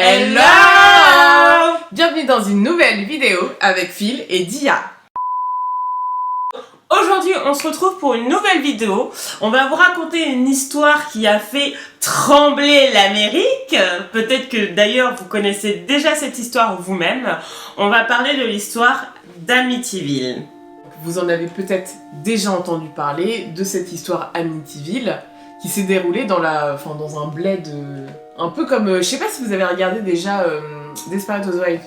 Hello! Bienvenue dans une nouvelle vidéo avec Phil et Dia. Aujourd'hui, on se retrouve pour une nouvelle vidéo. On va vous raconter une histoire qui a fait trembler l'Amérique. Peut-être que d'ailleurs vous connaissez déjà cette histoire vous-même. On va parler de l'histoire d'Amityville. Vous en avez peut-être déjà entendu parler de cette histoire Amityville qui s'est déroulée dans un bled un peu comme, je sais pas si vous avez regardé déjà Desperate Housewives.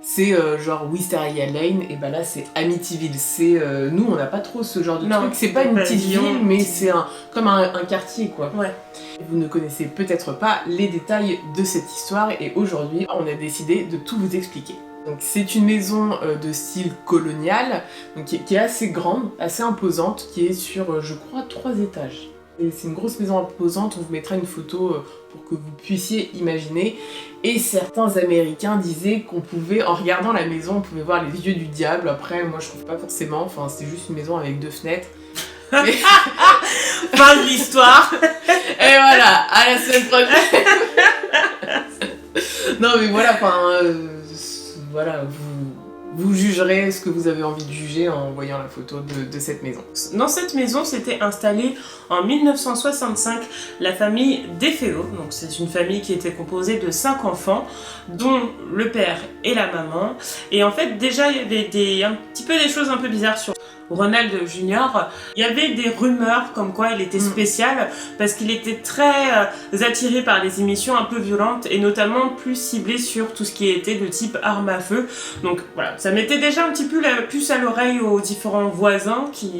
C'est genre Wisteria Lane, et bah là c'est Amityville. C'est nous on n'a pas trop ce genre de truc. C'est pas une petite ville, mais c'est comme un quartier quoi. Ouais. Vous ne connaissez peut-être pas les détails de cette histoire et aujourd'hui on a décidé de tout vous expliquer. Donc c'est une maison de style colonial, donc qui est assez grande, assez imposante, qui est sur je crois 3 étages. Et c'est une grosse maison imposante, on vous mettra une photo pour que vous puissiez imaginer. Et certains Américains disaient qu'on pouvait, en regardant la maison, on pouvait voir les yeux du diable. Après, moi je trouve pas forcément, enfin c'est juste une maison avec 2 fenêtres. Fin de l'histoire. Et voilà, à la semaine prochaine. Non mais voilà, voilà, vous jugerez ce que vous avez envie de juger en voyant la photo de cette maison. Dans cette maison s'était installée en 1965 la famille DeFeo. Donc c'est une famille qui était composée de 5 enfants, dont le père et la maman. Et en fait déjà il y avait un petit peu des choses un peu bizarres sur Ronald Jr. Il y avait des rumeurs comme quoi il était spécial parce qu'il était très attiré par les émissions un peu violentes et notamment plus ciblé sur tout ce qui était de type arme à feu. Donc voilà, ça mettait déjà un petit peu la puce à l'oreille aux différents voisins qui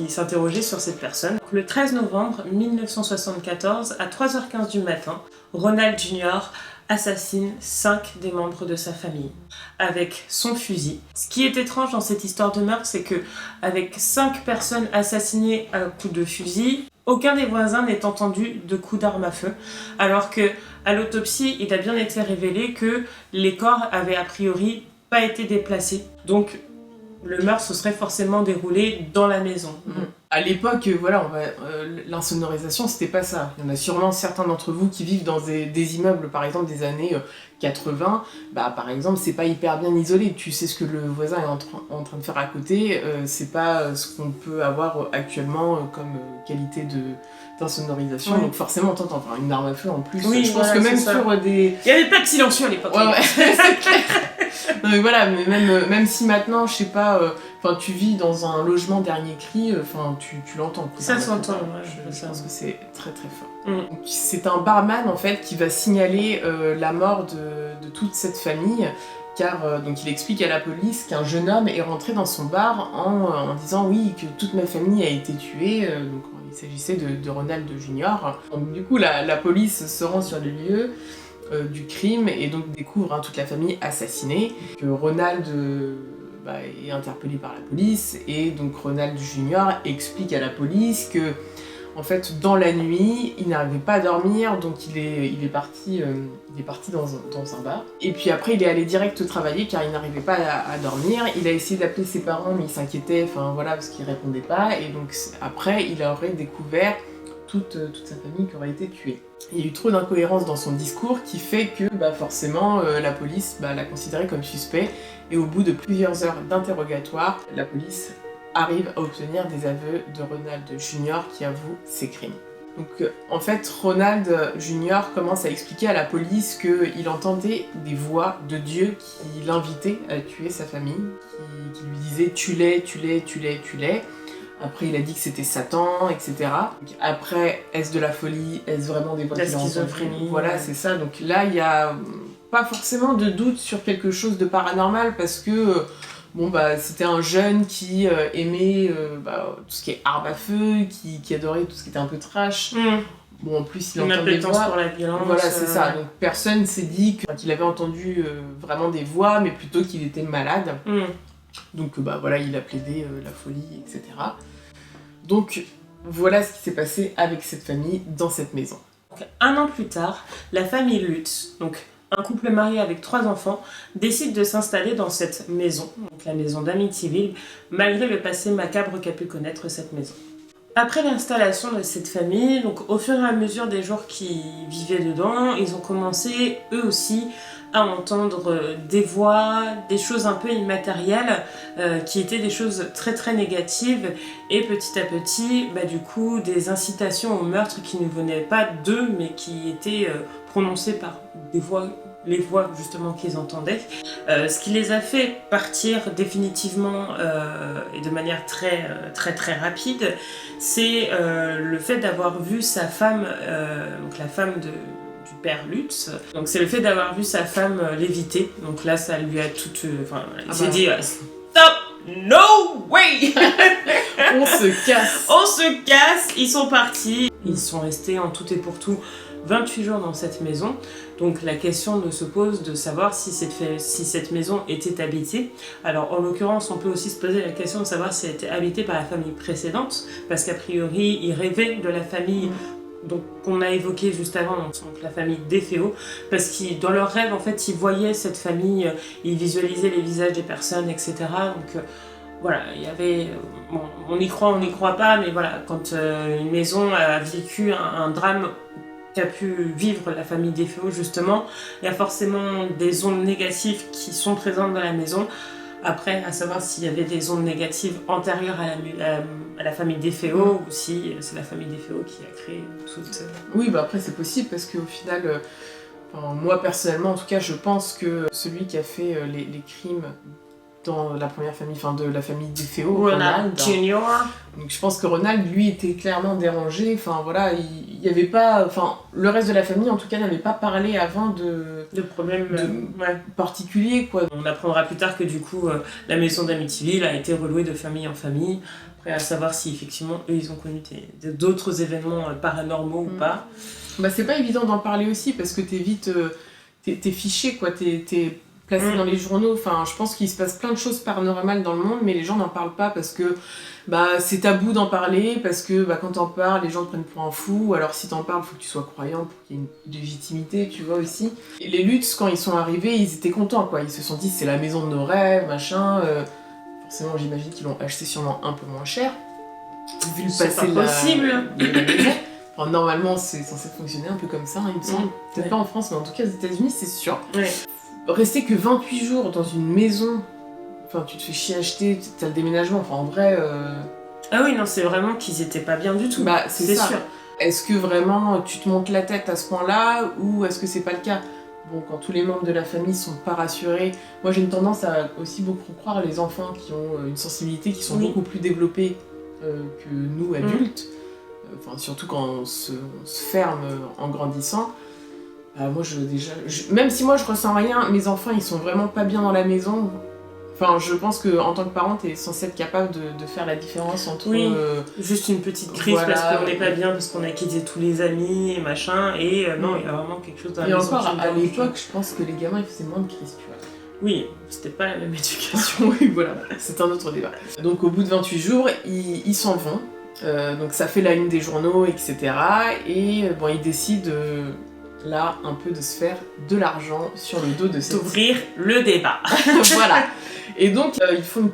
s'interrogeaient sur cette personne. Le 13 novembre 1974, à 3h15 du matin, Ronald Jr. assassine 5 des membres de sa famille avec son fusil. Ce qui est étrange dans cette histoire de meurtre, c'est que avec 5 personnes assassinées à coups de fusil, aucun des voisins n'est entendu de coups d'arme à feu, alors que à l'autopsie, il a bien été révélé que les corps avaient a priori pas été déplacés. Donc le meurtre se serait forcément déroulé dans la maison. À l'époque, voilà, l'insonorisation, c'était pas ça. Il y en a sûrement certains d'entre vous qui vivent dans des immeubles, par exemple, des années 80. Bah, par exemple, c'est pas hyper bien isolé. Tu sais ce que le voisin est en train de faire à côté. C'est pas ce qu'on peut avoir actuellement comme qualité d'insonorisation. Ouais. Donc forcément, t'entends une arme à feu en plus. Oui, je pense que même sur des... Il y avait pas de silencieux à l'époque. Ouais, c'est clair. Non mais voilà, mais même si maintenant, je sais pas, tu vis dans un logement dernier cri, tu l'entends. Ça s'entend, je pense que c'est très très fort. Donc, c'est un barman en fait qui va signaler la mort de toute cette famille, car donc il explique à la police qu'un jeune homme est rentré dans son bar en disant oui, que toute ma famille a été tuée, donc il s'agissait de Ronald Jr. Donc du coup la police se rend sur les lieux du crime et donc découvre toute la famille assassinée, que Ronald est interpellé par la police et donc Ronald Jr. explique à la police que en fait dans la nuit il n'arrivait pas à dormir, donc il est parti dans un bar et puis après il est allé direct travailler car il n'arrivait pas à dormir. Il a essayé d'appeler ses parents mais il s'inquiétait, parce qu'ils répondaient pas, et donc après il aurait découvert toute sa famille qui aurait été tuée. Il y a eu trop d'incohérences dans son discours qui fait que forcément la police l'a considéré comme suspect, et au bout de plusieurs heures d'interrogatoire, la police arrive à obtenir des aveux de Ronald Jr. qui avoue ses crimes. Donc en fait Ronald Jr. commence à expliquer à la police qu'il entendait des voix de Dieu qui l'invitaient à tuer sa famille, qui lui disaient tue-les, tue-les, tue-les, tue-les. Après, il a dit que c'était Satan, etc. Donc, après, est-ce de la folie? Est-ce vraiment des voix qui schizophrénie? Voilà, c'est ça. Donc là, il n'y a pas forcément de doute sur quelque chose de paranormal parce que c'était un jeune qui aimait tout ce qui est arme à feu, qui adorait tout ce qui était un peu trash. En plus, il entend des voix. Pour la violence. Voilà, c'est ça. Donc personne s'est dit qu'il avait entendu vraiment des voix, mais plutôt qu'il était malade. Donc il a plaidé la folie, etc. Donc voilà ce qui s'est passé avec cette famille dans cette maison. Donc, 1 an plus tard, la famille Lutz, donc un couple marié avec 3 enfants, décide de s'installer dans cette maison, donc la maison d'Amityville, malgré le passé macabre qu'a pu connaître cette maison. Après l'installation de cette famille, donc au fur et à mesure des jours qui vivaient dedans, ils ont commencé eux aussi à entendre des voix, des choses un peu immatérielles, qui étaient des choses très très négatives, et petit à petit, du coup, des incitations au meurtre qui ne venaient pas d'eux, mais qui étaient prononcées par des voix, les voix justement qu'ils entendaient. Ce qui les a fait partir définitivement et de manière très très rapide, c'est le fait d'avoir vu sa femme, donc la femme du père Lutz. Donc c'est le fait d'avoir vu sa femme léviter. Donc là, ça lui a tout... il s'est dit stop, no way. On se casse. On se casse. Ils sont partis. Ils sont restés en tout et pour tout 28 jours dans cette maison. Donc la question se pose de savoir si cette maison était habitée. Alors en l'occurrence, on peut aussi se poser la question de savoir si elle était habitée par la famille précédente, parce qu'a priori, ils rêvaient de la famille qu'on a évoquée juste avant, donc la famille DeFeo, parce que dans leurs rêves, en fait, ils voyaient cette famille, ils visualisaient les visages des personnes, etc. Donc voilà, il y avait... Bon, on y croit pas, mais voilà, quand une maison a vécu un drame qu'a pu vivre la famille DeFeo, justement, il y a forcément des ondes négatives qui sont présentes dans la maison. Après, à savoir s'il y avait des ondes négatives antérieures à la famille DeFeo, ou si c'est la famille DeFeo qui a créé toute... Oui, après c'est possible, parce qu'au final, moi personnellement, en tout cas, je pense que celui qui a fait les crimes dans la première famille, de la famille DeFeo, Ronald Jr. Donc je pense que Ronald, lui, était clairement dérangé. Il y avait pas... le reste de la famille, en tout cas, n'avait pas parlé avant de problèmes particuliers, quoi. On apprendra plus tard que du coup, la maison d'Amityville a été relouée de famille en famille. Après, à savoir si effectivement, eux, ils ont connu d'autres événements paranormaux ou pas. C'est pas évident d'en parler aussi, parce que t'es vite... t'es fiché, quoi. T'es placé dans les journaux. Je pense qu'il se passe plein de choses paranormales dans le monde, mais les gens n'en parlent pas parce que c'est tabou d'en parler, parce que quand t'en parles, les gens te prennent pour un fou. Alors si t'en parles, faut que tu sois croyant pour qu'il y ait une légitimité, tu vois aussi. Et les Lutz, quand ils sont arrivés, ils étaient contents, quoi. Ils se sont dit, c'est la maison de nos rêves, machin. Forcément, j'imagine qu'ils l'ont acheté sûrement un peu moins cher, vu le passé de la maison. Normalement, c'est censé fonctionner un peu comme ça, il me semble. Peut-être pas en France, mais en tout cas aux États-Unis, c'est sûr. Ouais. Rester que 28 jours dans une maison, tu te fais chier à acheter, t'as le déménagement, en vrai... Ah oui, non, c'est vraiment qu'ils étaient pas bien du tout. C'est sûr. Est-ce que vraiment tu te montes la tête à ce point-là, ou est-ce que c'est pas le cas ? Bon, quand tous les membres de la famille sont pas rassurés, moi j'ai une tendance à aussi beaucoup croire les enfants qui ont une sensibilité qui sont beaucoup plus développées que nous, adultes. Surtout quand on se ferme en grandissant. Moi, même si moi je ressens rien, mes enfants ils sont vraiment pas bien dans la maison. Je pense qu'en tant que parent, t'es censé être capable de faire la différence entre... juste une petite crise parce qu'on n'est pas bien, parce qu'on a quitté tous les amis et machin, et non, il y a vraiment quelque chose dans la maison. Et encore, à l'époque, je pense que les gamins ils faisaient moins de crises, tu vois. Oui, c'était pas la même éducation. Oui, voilà, c'est un autre débat. Donc au bout de 28 jours, ils s'en vont. Donc ça fait la une des journaux, etc. Et ils décident... là, un peu de se faire de l'argent sur le dos de cette... D'ouvrir le débat. Voilà. Et donc, ils font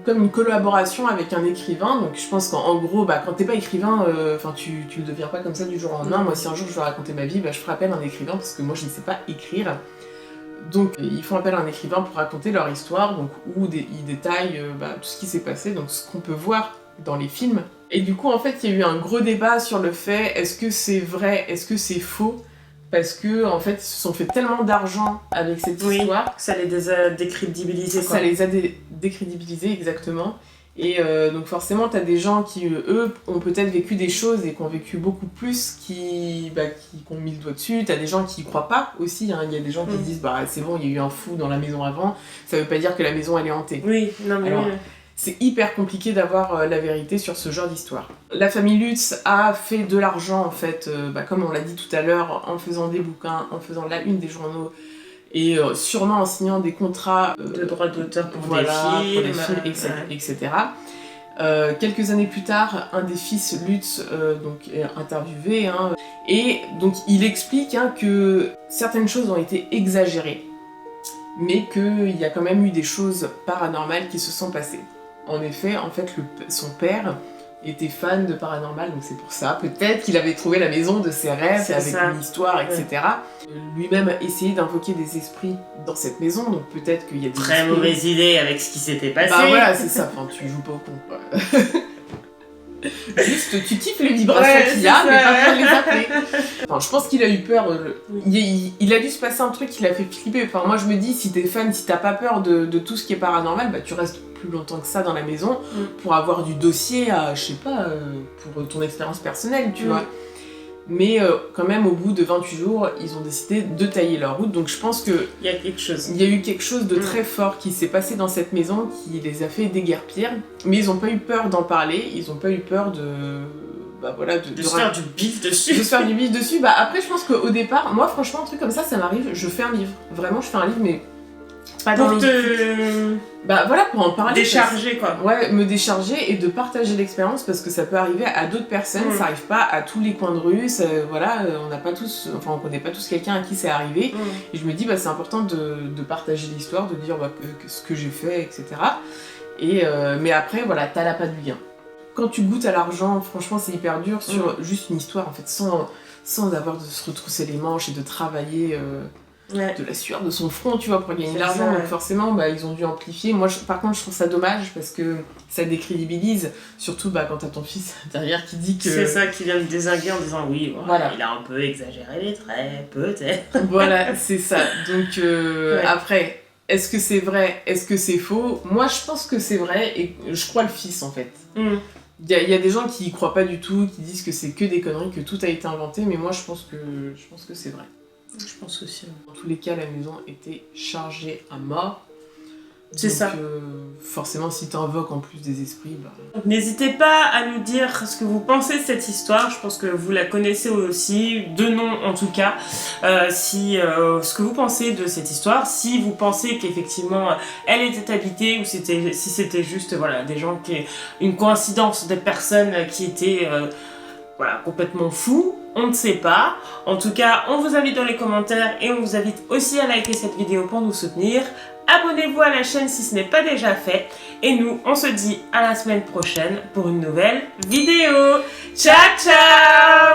comme une collaboration avec un écrivain. Donc, je pense qu'en gros, quand t'es pas écrivain, tu le deviens pas comme ça du jour au lendemain. Moi, si un jour je veux raconter ma vie, je ferai appel à un écrivain parce que moi, je ne sais pas écrire. Donc, ils font appel à un écrivain pour raconter leur histoire, où ils détaillent tout ce qui s'est passé, donc ce qu'on peut voir dans les films. Et du coup, en fait, il y a eu un gros débat sur le fait, est-ce que c'est vrai, est-ce que c'est faux ? Parce que en fait, ils se sont fait tellement d'argent avec cette histoire que ça les a décrédibilisés. Ça les a décrédibilisés, exactement. Et donc forcément, t'as des gens qui, eux, ont peut-être vécu des choses et qui ont vécu beaucoup plus, qui ont mis le doigt dessus. T'as des gens qui y croient pas aussi. Il y a des gens qui disent, c'est bon, il y a eu un fou dans la maison avant. Ça veut pas dire que la maison, elle est hantée. Oui, non mais... Alors, c'est hyper compliqué d'avoir la vérité sur ce genre d'histoire. La famille Lutz a fait de l'argent, en fait, comme on l'a dit tout à l'heure, en faisant des bouquins, en faisant la une des journaux, et sûrement en signant des contrats de droits d'auteur pour des films, etc. Quelques années plus tard, un des fils Lutz est interviewé, et donc il explique que certaines choses ont été exagérées, mais qu'il y a quand même eu des choses paranormales qui se sont passées. En effet, son père était fan de paranormal, donc c'est pour ça. Peut-être qu'il avait trouvé la maison de ses rêves avec une histoire, etc. Lui-même a essayé d'invoquer des esprits dans cette maison, donc peut-être qu'il y a des très esprits... mauvaise idée avec ce qui s'était passé. Bah voilà, c'est ça, enfin tu joues pas au con, quoi. Juste, tu kiffes les vibrations qu'il y a, mais pas pour les appeler. Enfin, je pense qu'il a eu peur. Il a dû se passer un truc qui l'a fait flipper. Enfin, moi, je me dis, si t'es fan, si t'as pas peur de tout ce qui est paranormal, bah tu restes plus longtemps que ça dans la maison pour avoir du dossier à, je sais pas, pour ton expérience personnelle, tu vois. Mais quand même, au bout de 28 jours, ils ont décidé de tailler leur route. Donc je pense que il y a quelque chose. Il y a eu quelque chose de très fort qui s'est passé dans cette maison qui les a fait déguerpir. Mais ils n'ont pas eu peur d'en parler. Ils n'ont pas eu peur de... Bah voilà, de se faire du bif dessus. De se faire du bif dessus. Bah après, je pense qu'au départ, moi franchement, un truc comme ça m'arrive. Je fais un livre. Vraiment, je fais un livre, mais... Pour te... Bah voilà, pour en parler. Décharger, quoi. Ouais, me décharger et de partager l'expérience parce que ça peut arriver à d'autres personnes, ça arrive pas à tous les coins de rue, voilà, on n'a pas tous, enfin on connaît pas tous quelqu'un à qui c'est arrivé. Et je me dis, bah c'est important de partager l'histoire, de dire bah, ce que j'ai fait, etc. Et, mais après, voilà, t'as l'appât du gain. Quand tu goûtes à l'argent, franchement c'est hyper dur sur juste une histoire, en fait, sans avoir de se retrousser les manches et de travailler... de la sueur de son front, tu vois, pour gagner de l'argent. Donc forcément, bah, ils ont dû amplifier. Moi, par contre, je trouve ça dommage parce que ça décrédibilise, surtout bah, quand t'as ton fils derrière qui dit que... C'est ça qui vient me désinguer en disant oui, voilà. Il a un peu exagéré les traits, peut-être. Voilà, c'est ça. Donc après, est-ce que c'est vrai, est-ce que c'est faux? Moi, je pense que c'est vrai et je crois le fils, en fait. Il y a des gens qui y croient pas du tout, qui disent que c'est que des conneries, que tout a été inventé, mais moi, je pense que c'est vrai. Je pense aussi. Dans tous les cas, la maison était chargée à mort. C'est ça. Forcément, si t'invoques en plus des esprits, bah... N'hésitez pas à nous dire ce que vous pensez de cette histoire. Je pense que vous la connaissez aussi, de nom en tout cas. Ce que vous pensez de cette histoire, si vous pensez qu'effectivement elle était habitée ou si c'était juste voilà, des gens une coïncidence de personnes qui étaient voilà, complètement fous. On ne sait pas. En tout cas, on vous invite dans les commentaires et on vous invite aussi à liker cette vidéo pour nous soutenir. Abonnez-vous à la chaîne si ce n'est pas déjà fait. Et nous, on se dit à la semaine prochaine pour une nouvelle vidéo. Ciao, ciao!